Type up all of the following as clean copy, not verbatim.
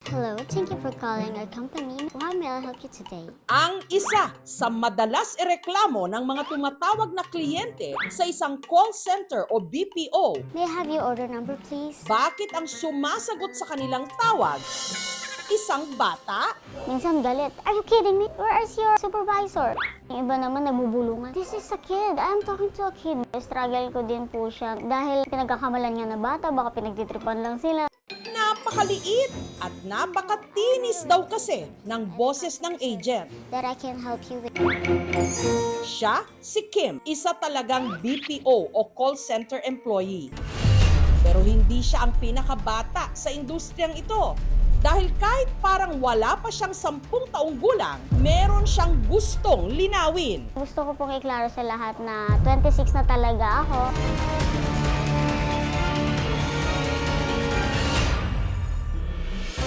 Hello, thank you for calling our company. How may I help you today? Ang isa sa madalas ireklamo ng mga tumatawag na kliyente sa isang call center o BPO, May I have your order number, please? bakit ang sumasagot sa kanilang tawag, isang bata? Minsan galit. Are you kidding me? Where is your supervisor? Yung iba naman nagbubulungan. This is a kid. I'm talking to a kid. Struggle ko din po siya dahil pinagkakamalan niya na bata, baka pinagtitripan lang sila. Napakaliit at napakatinis daw kasi ng boses ng agent. That I can help you with. Siya, si Kim, isa talagang BPO o call center employee. Pero hindi siya ang pinakabata sa industriyang ito. Dahil kahit parang wala pa siyang 10 taong gulang, meron siyang gustong linawin. Gusto ko pong iklaro sa lahat na 26 na talaga ako.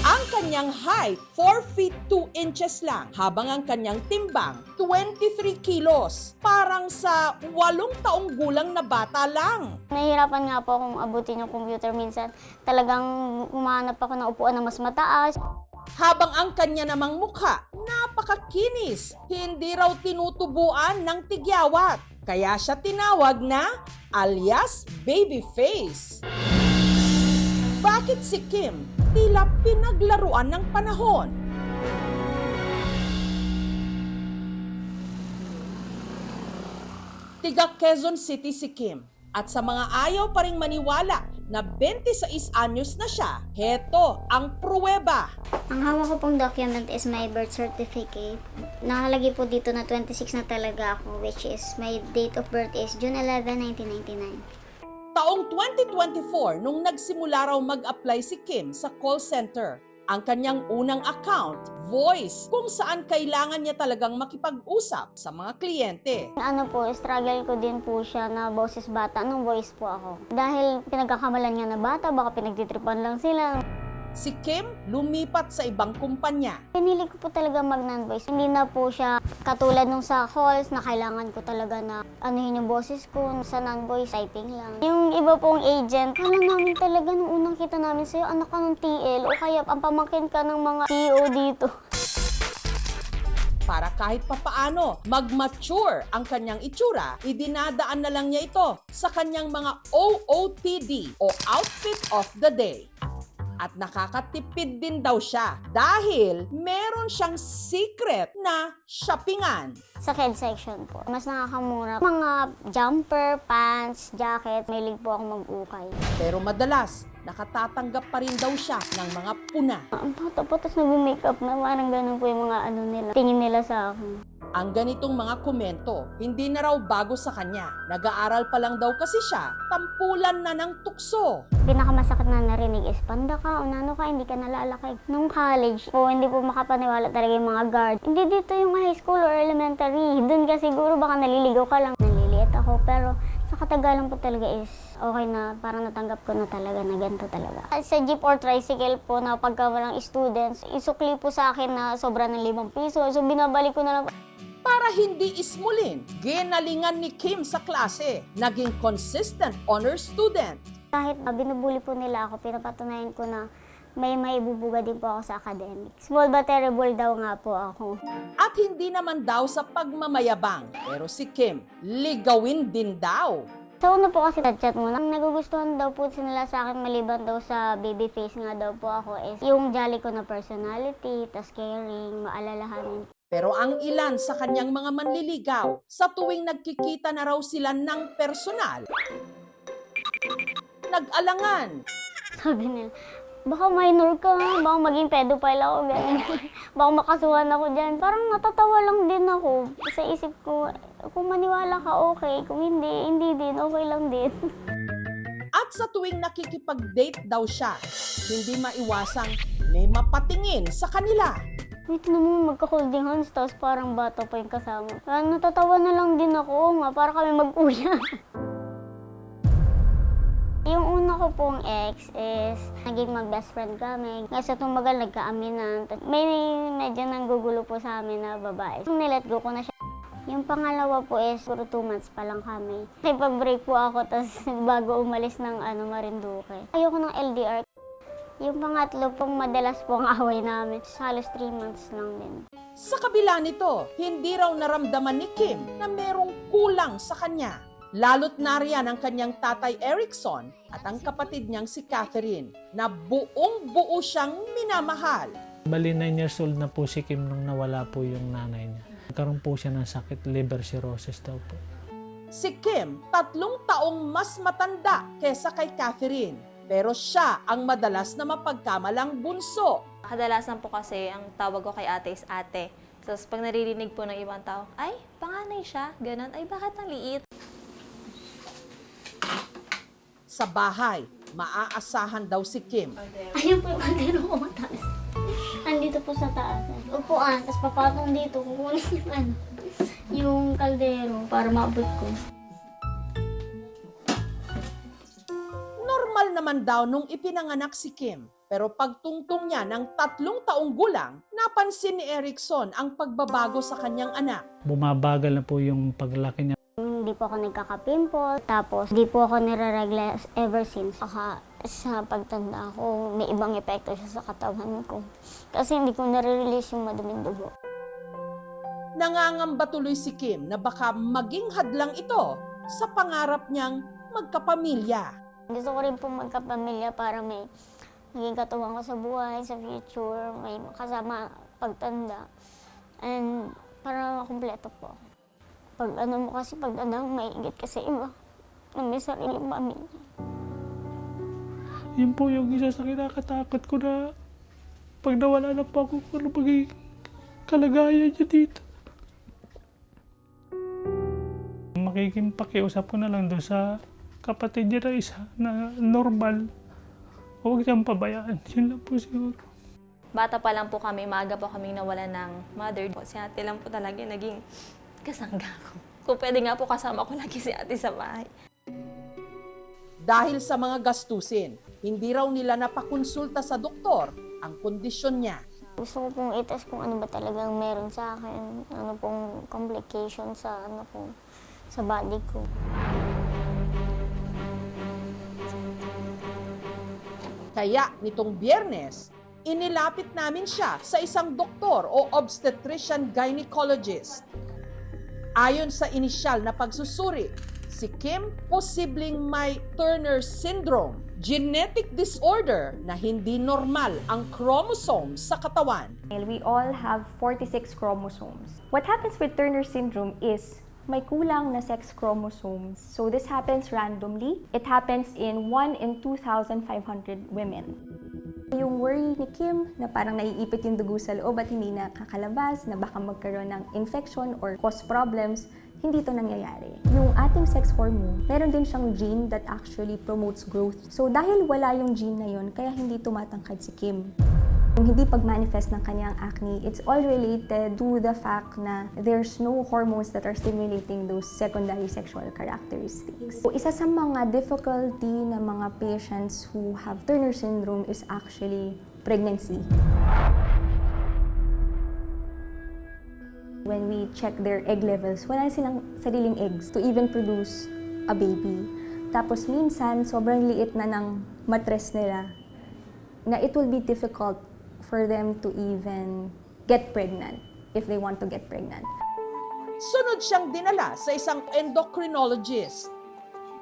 Ang kanyang height, 4 feet 2 inches lang, habang ang kanyang timbang, 23 kilos. Parang sa 8 taong gulang na bata lang. Nahihirapan nga po akong abutin yung computer minsan. Talagang umahanap ako ng upuan na mas mataas. Habang ang kanya namang mukha, napakakinis. Hindi raw tinutubuan ng tigyawat. Kaya siya tinawag na alias baby face. Bakit si Kim tila pinaglaruan ng panahon? Tiga Quezon City si Kim. At sa mga ayaw pa ring maniwala na 26 anyos na siya, heto ang pruweba. Ang hawak ko pong document is my birth certificate. Nakalagay po dito na 26 na talaga ako, which is my date of birth is June 11, 1999. Taong 2024 nung nagsimula raw mag-apply si Kim sa call center. Ang kanyang unang account, Voice, kung saan kailangan niya talagang makipag-usap sa mga kliyente. Ano po, struggle ko din po siya na boses bata nung voice po ako. Dahil pinagkakamalan niya na bata, baka pinagtitripan lang sila. Si Kim lumipat sa ibang kumpanya. Pinili ko po talaga mag non-voice. Hindi na po siya katulad nung sa calls na kailangan ko talaga na anuhin yung boses ko. Sa non-voice, typing lang. Yung iba pong agent, kala namin talaga nung unang kita namin sa'yo, anak ka ng TL o kaya ang pamangkin ka ng mga CEO dito. Para kahit papaano mag-mature ang kanyang itsura, idinadaan na lang niya ito sa kanyang mga OOTD o Outfit of the Day. At nakakatipid din daw siya dahil meron siyang secret na shoppingan. Sa kid section po, mas nakakamura. Mga jumper, pants, jacket, mahilig po ako mag-ukay. Pero madalas, nakatatanggap pa rin daw siya ng mga puna. Ang bata po, tapos nag-makeup na parang ganun po yung mga nila, tingin nila sa akin. Ang ganitong mga komento, hindi na raw bago sa kanya. Nag-aaral pa lang daw kasi siya, tampulan na ng tukso. Pinakamasakit na narinig is, panda ka, unano ka, hindi ka nalalaki. Nung college po, hindi po makapaniwala talaga yung mga guard. Hindi dito yung high school or elementary. Doon ka siguro baka naliligaw ka lang. Naliliit ako, pero sa katagalan po talaga is okay na, parang natanggap ko na talaga na ganito talaga. Sa jeep or tricycle po na pagka walang students, isukli po sa akin na sobra ng 5 piso. So binabalik ko na lang. Para hindi ismulin, ginalingan ni Kim sa klase. Naging consistent honor student. Kahit binubuli po nila ako, pinapatunayan ko na may maibubuga din po ako sa academics. Small but terrible daw nga po ako. At hindi naman daw sa pagmamayabang. Pero si Kim, ligawin din daw. Sa una po kasi chat mo, ang nagugustuhan daw po nila sa akin maliban daw sa baby face nga daw po ako is yung jolly ko na personality, tas caring, maalalahanin. Pero ang ilan sa kanyang mga manliligaw, sa tuwing nagkikita na raw sila ng personal, nag-alangan. Sabi nila, baka minor ka, baka maging pedophile ako, ganyan. Baka makasuhan ako dyan. Parang natatawa lang din ako. Sa isip ko, kung maniwala ka, okay. Kung hindi, hindi din, okay lang din. At sa tuwing nakikipag-date daw siya, hindi maiwasang may mapatingin sa kanila. Wait naman, magka-holding hands, tapos parang bata pa yung kasama. Natatawa na lang din ako, para kami mag-uya. Yung una ko pong ex is naging mag-best friend kami. Ngayon sa tumagal, nagkaaminan. May medyo nanggugulo po sa amin na babae. Nilet go ko na siya. Yung pangalawa po is puro 2 months pa lang kami. Nakipag-break po ako, tapos bago umalis ng Marinduque. Ayoko ng LDR. Yung pangatlo pong madalas pong away namin. Halos 3 months lang din. Sa kabila nito, hindi raw naramdaman ni Kim na merong kulang sa kanya. Lalo't nariyan ang kanyang tatay Erickson at ang kapatid niyang si Catherine na buong-buo siyang minamahal. Bali 9 years old na po si Kim nung nawala po yung nanay niya. Nagkaroon po siya ng sakit, liver cirrhosis daw po. Si Kim, 3 taong mas matanda kesa kay Catherine. Pero siya ang madalas na mapagkamalang bunso. Kadalasan po kasi ang tawag ko kay ate is ate. Tapos pag naririnig po ng ibang tao, ay, panganay siya, ganun, ay bakit ang liit? Sa bahay, maaasahan daw si Kim. Ayun po yung kaldero ko mataas. Andito po sa taas. Upuan, tapos papatong dito. Kukunin yung yung kaldero para maabot ko. Normal naman daw nung ipinanganak si Kim. Pero pagtungtong niya ng 3 taong gulang, napansin ni Erickson ang pagbabago sa kanyang anak. Bumabagal na po yung paglaki niya. Hindi po ako nagkaka-pimple. Tapos, hindi po ako nire-regla ever since. Saka, sa pagtanda ko, may ibang epekto siya sa katawan ko. Kasi hindi ko nare-release yung maduming dugo. Nangangamba tuloy si Kim na baka maging hadlang ito sa pangarap niyang magkapamilya. Gusto ko rin po magkapamilya para may maging katuwang ko sa buhay, sa future, may kasama pagtanda. And para makumpleto po. Pag ano mo kasi, pag maigit ka sa iba, na may sariling pamilya. Yun po yung isa sa kinakatakot ko na pag nawala na po ako, ano maging kalagayan niya dito. Makikipakiusap ko na lang doon sa kapatid niya na isa na normal. Huwag siyang pabayaan. Yun lang po siguro. Bata pa lang po kami, maaga po kaming nawala ng mother. Si ate lang po talaga naging kasangga ko. Kung pwede nga po kasama ko lagi si ate sa bahay. Dahil sa mga gastusin, hindi raw nila napakonsulta sa doktor ang kondisyon niya. Gusto ko pong itest kung ano ba talagang meron sa akin, ano pong complication sa sa body ko. Kaya nitong Biyernes, inilapit namin siya sa isang doktor o obstetrician gynecologist. Ayon sa inisyal na pagsusuri, si Kim posibleng may Turner syndrome, genetic disorder na hindi normal ang chromosome sa katawan. We all have 46 chromosomes. What happens with Turner syndrome is may kulang na sex chromosomes. So this happens randomly. It happens in 1 in 2,500 women. Yung worry ni Kim na parang naiipit yung dugo sa loob at hindi nakakalabas, na baka magkaroon ng infection or cause problems, hindi ito nangyayari. Yung ating sex hormone, meron din siyang gene that actually promotes growth. So dahil wala yung gene na yun, kaya hindi tumatangkad si Kim. Yung hindi pag-manifest ng kanyang acne, it's all related to the fact na there's no hormones that are stimulating those secondary sexual characteristics. So, isa sa mga difficulty ng mga patients who have Turner syndrome is actually pregnancy. When we check their egg levels, wala silang sariling eggs to even produce a baby. Tapos minsan, sobrang liit na ng matres nila na it will be difficult for them to even get pregnant if they want to get pregnant. Sunod siyang dinala sa isang endocrinologist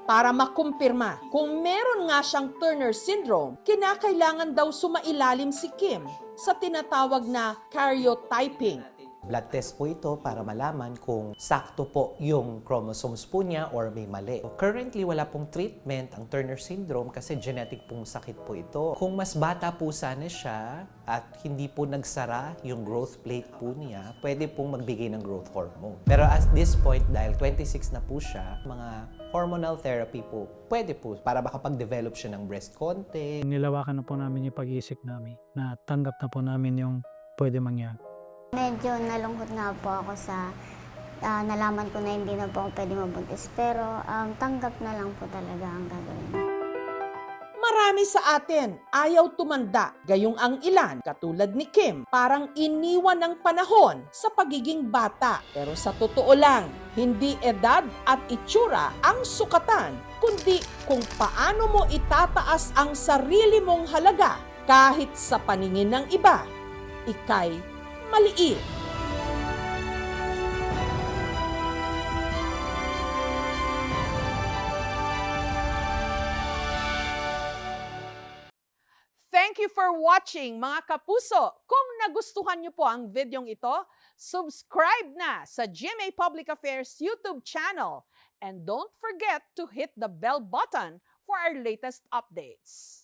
para makumpirma kung meron nga siyang Turner syndrome. Kinakailangan daw sumailalim si Kim sa tinatawag na karyotyping. Blood test po ito para malaman kung sakto po yung chromosomes po niya or may mali. Currently, wala pong treatment ang Turner syndrome kasi genetic pong sakit po ito. Kung mas bata po sana siya at hindi po nagsara yung growth plate po niya, pwede pong magbigay ng growth hormone. Pero at this point, dahil 26 na po siya, mga hormonal therapy po, pwede po para makapag-develop siya ng breast content. Nilawakan na po namin yung pag-iisip namin na tanggap na po namin yung pwede mangyari. Medyo nalungkot nga po ako sa nalaman ko na hindi na po ako pwede mabuntis. Pero tanggap na lang po talaga ang gagawin. Marami sa atin ayaw tumanda, gayong ang ilan, katulad ni Kim, parang iniwan ng panahon sa pagiging bata. Pero sa totoo lang, hindi edad at itsura ang sukatan, kundi kung paano mo itataas ang sarili mong halaga Kahit sa paningin ng iba, ikay maliit. Thank you for watching, mga kapuso. Kung nagustuhan niyo po ang videong ito, subscribe na sa GMA Public Affairs YouTube channel. And don't forget to hit the bell button for our latest updates.